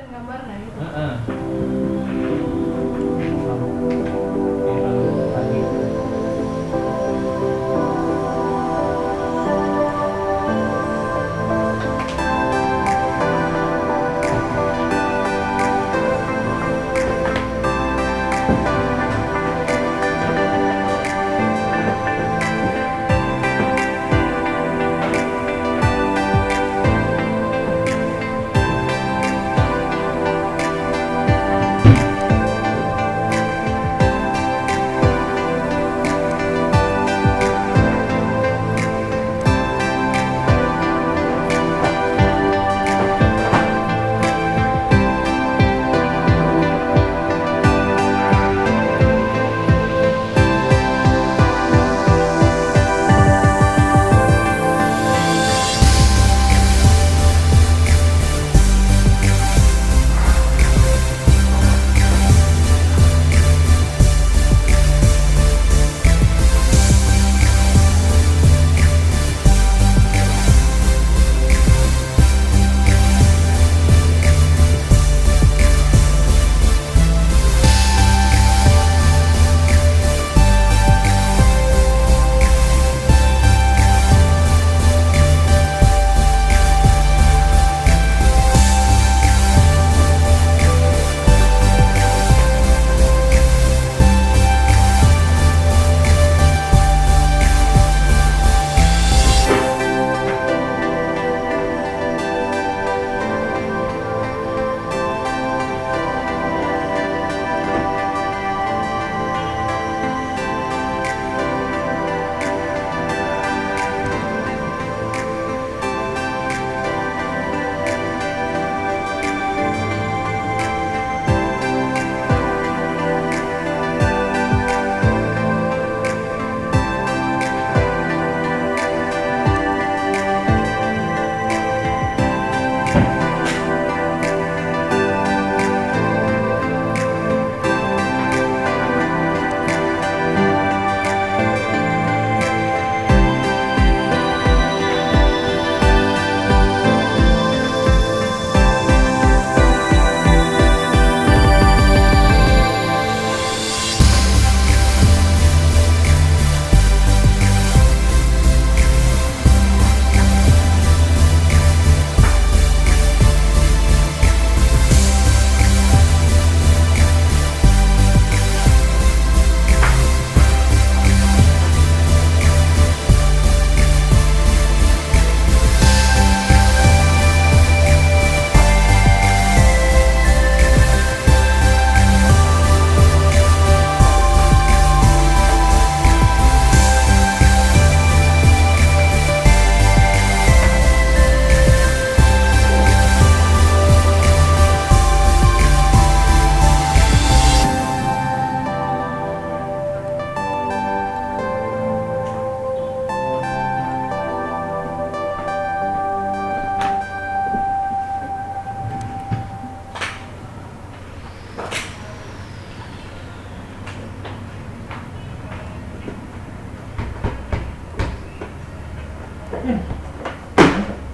gambar nah itu. Heeh. Biru pagi.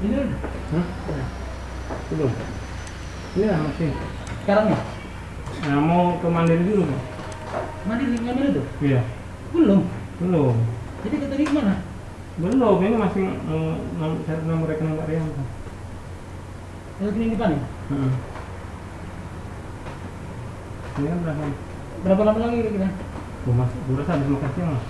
Ini udah. Belum. Iya masih. Sekarang ya? Nah, mau ke Mandiri dulu. Bang. Mandiri ngambil itu? Iya. Belum. Belum. Jadi ke tadi kemana? Belum. Ini masih cari nomor rekening Pak Rianto. Rekening di mana? Ini kan berapa? Berapa lama lagi kira-kira? Mas, gue rasa habis makan siang mas.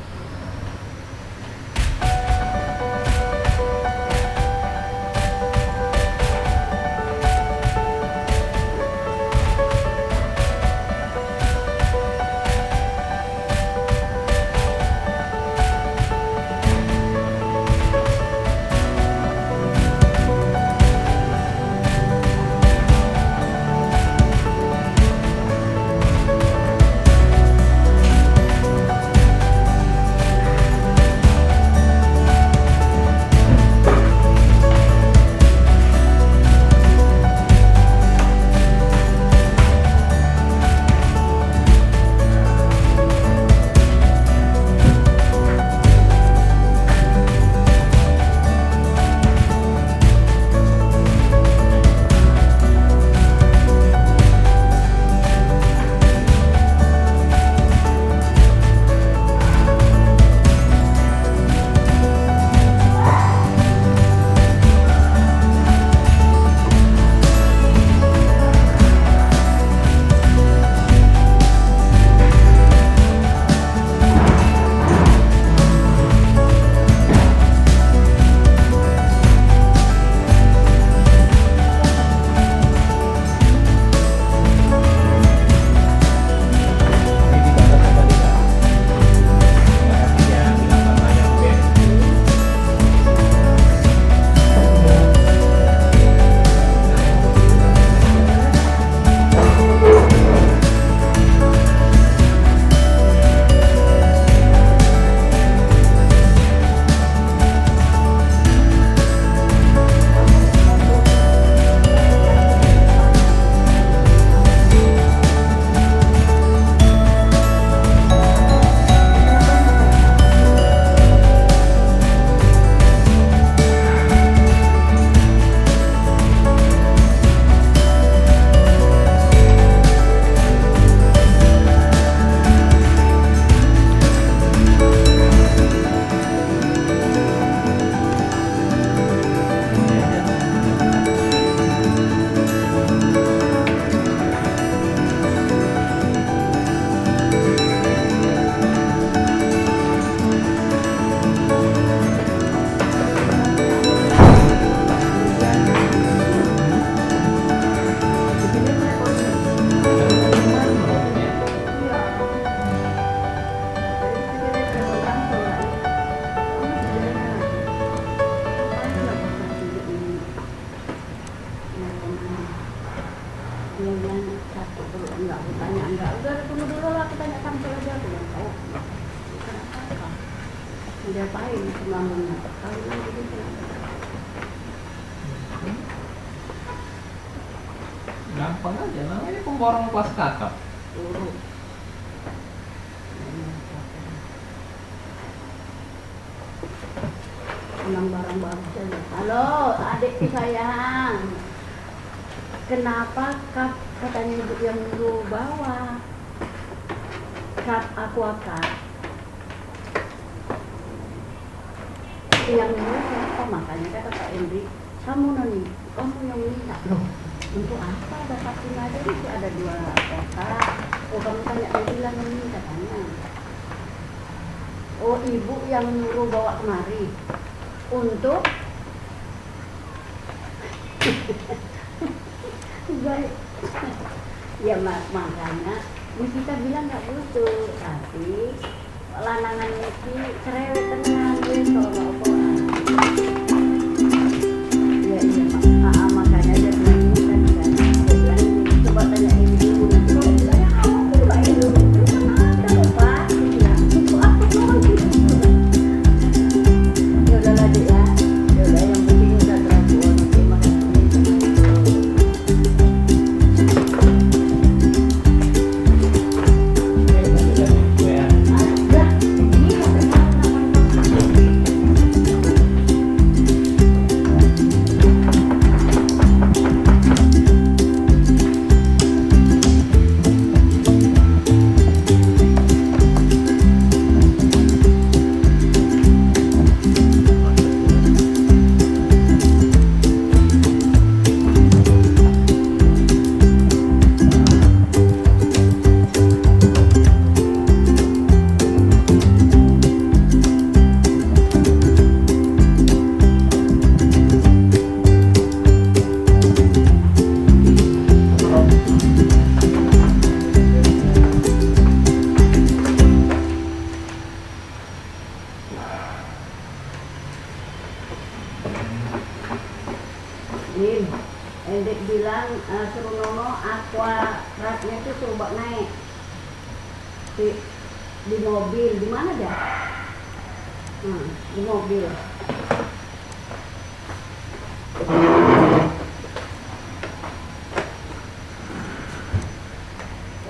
Dia bilang satu perlu enggak, aku tanya enggak, udah tunggu dulu lah, aku tanya sampel aja, aku bilang tahu kenapa dia paling kemampuannya kalau gitu kenapa Gampang aja, namanya pemborong kelas kakap. turun. Pulang barang-barang saja. Halo, adikku sayang. Kenapa katanya ibu yang dulu bawa kap aquacat? Yang dulu siapa? Makanya kata Pak Endri, kamu noni, kamu yang minta loh. Untuk apa? Ada satu aja sih, ada 2 kotak. Oh, kamu tanya dia bilang yang minta katanya. Oh, ibu yang nyuruh bawa kemari untuk baik. Ya makanya kita bilang nggak butuh, tapi lanangan itu cerewet tenang wes kalau mau ya iya makanya dia bilang ini tadi kan dia bilang coba tanya ini dulu nanti kalau bilangnya aku nggak itu mana ada bapak dia bilang untuk apa doang gitu. Ya udahlah dek ya, ya udah yang penting udah teratur nanti makasih. Dim, Endek bilang suruh Nono aquaratnya itu suruh bawa naik di mobil, di mana dah? Di mobil.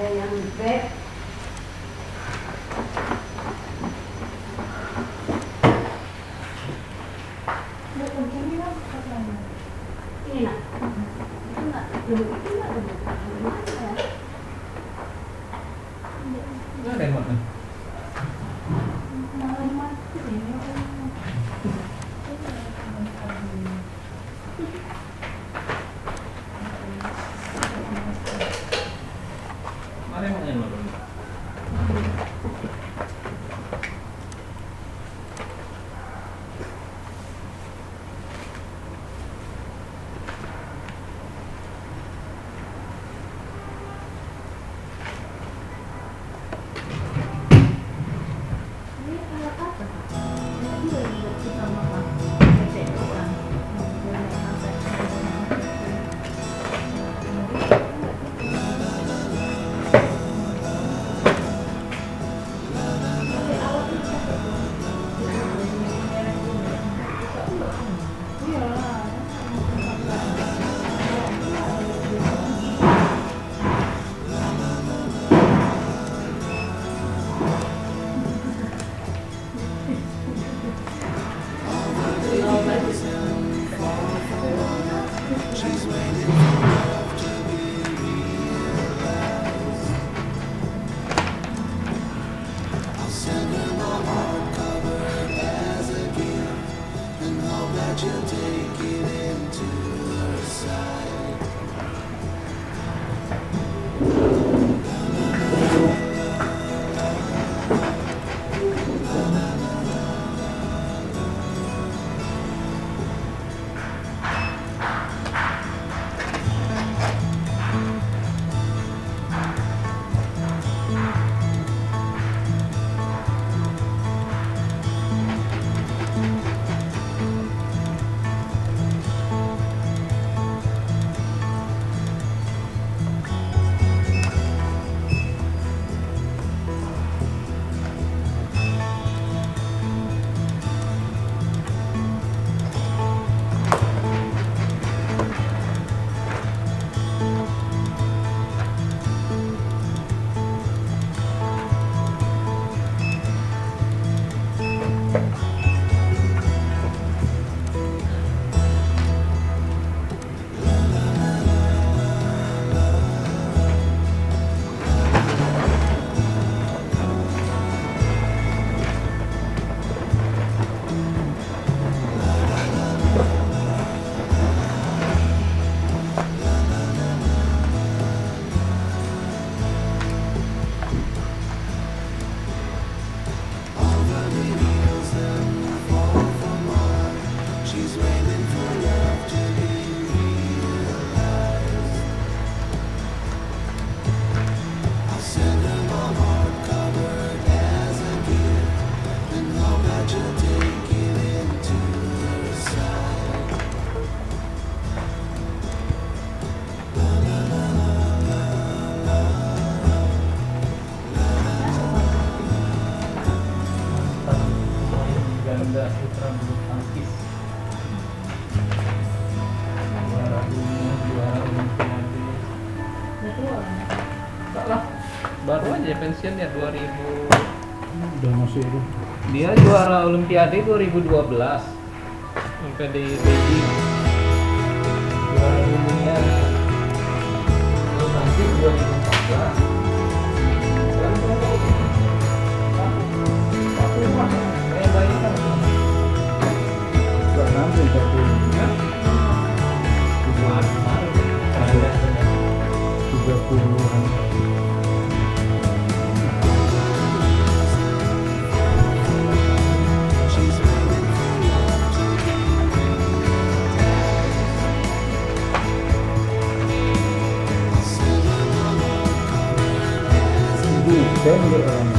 Yang bed. Ini nak, itu enggak, itu enggak ada gimana ya? Nggak ada yang mana? Malah mati ini. Mana yang mana yang mana? Ini alat apa? Ini juga dibuat sama apa? Bebek bukan? aja pensiun ya 2000. Udah masuk itu. Dia juara Olimpiade 2012 sampai di Beijing. Juara dunia. Terus nanti 2014. Kayak bayi kan. Enggak nanti tapi Kemarin. 30-an. Saya juga orang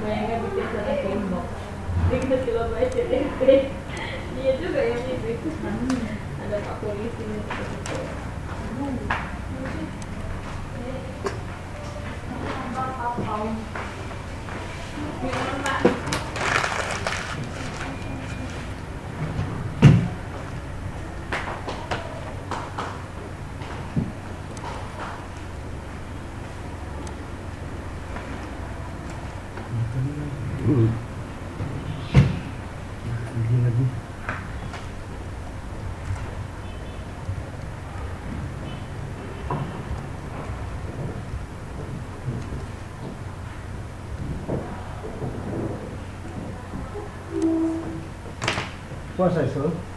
Bayangkan bikin satu tembok. Dia kita coba baca DP. Dia juga yang itu. Ada Pak Polisi nih. Ini lagi. Puasa itu.